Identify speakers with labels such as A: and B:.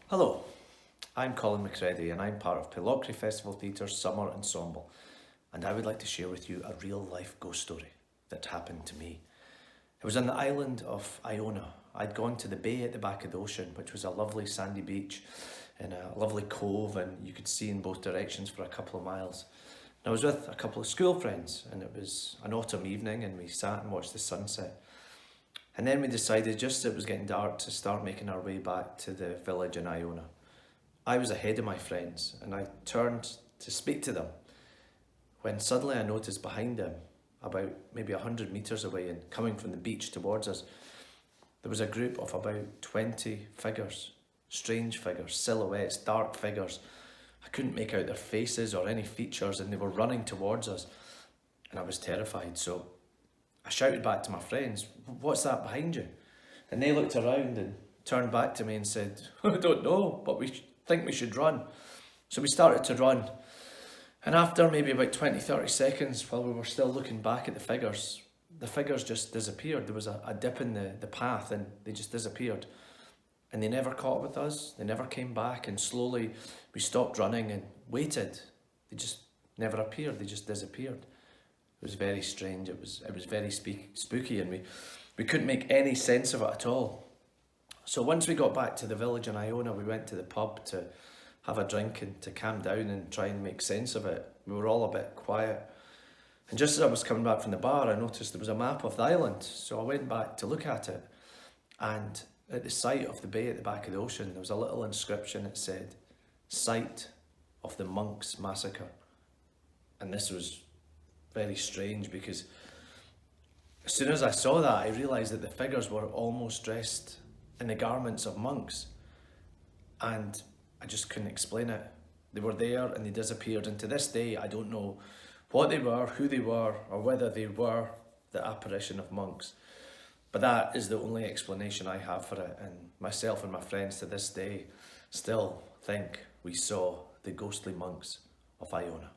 A: Hello, I'm Colin McCredie and I'm part of Pillochry Festival Theatre's Summer Ensemble, and I would like to share with you a real life ghost story that happened to me. It was on the island of Iona. I'd gone to the bay at the back of the ocean, which was a lovely sandy beach in a lovely cove, and you could see in both directions for a couple of miles. And I was with a couple of school friends, and it was an autumn evening, and we sat and watched the sunset. And then we decided, just as it was getting dark, to start making our way back to the village in Iona. I was ahead of my friends and I turned to speak to them when suddenly I noticed behind them, about maybe 100 metres away and coming from the beach towards us, there was a group of about 20 figures, strange figures, silhouettes, dark figures. I couldn't make out their faces or any features, and they were running towards us, and I was terrified. So I shouted back to my friends, "What's that behind you?" And they looked around and turned back to me and said, "I don't know, but we think we should run." So we started to run. And after maybe about 20, 30 seconds, while we were still looking back at the figures just disappeared. There was a dip in the path and they just disappeared. And they never caught up with us. They never came back. And slowly we stopped running and waited. They just never appeared. They just disappeared. It was very strange. It was very spooky, and we couldn't make any sense of it at all. So once we got back to the village in Iona, we went to the pub to have a drink and to calm down and try and make sense of it. We were all a bit quiet. And just as I was coming back from the bar, I noticed there was a map of the island. So I went back to look at it. And at the site of the bay at the back of the ocean, there was a little inscription that said, "Site of the Monks Massacre." And this was very strange because as soon as I saw that, I realised that the figures were almost dressed in the garments of monks, and I just couldn't explain it. They were there and they disappeared, and to this day I don't know what they were, who they were, or whether they were the apparition of monks. But that is the only explanation I have for it, and myself and my friends to this day still think we saw the ghostly monks of Iona.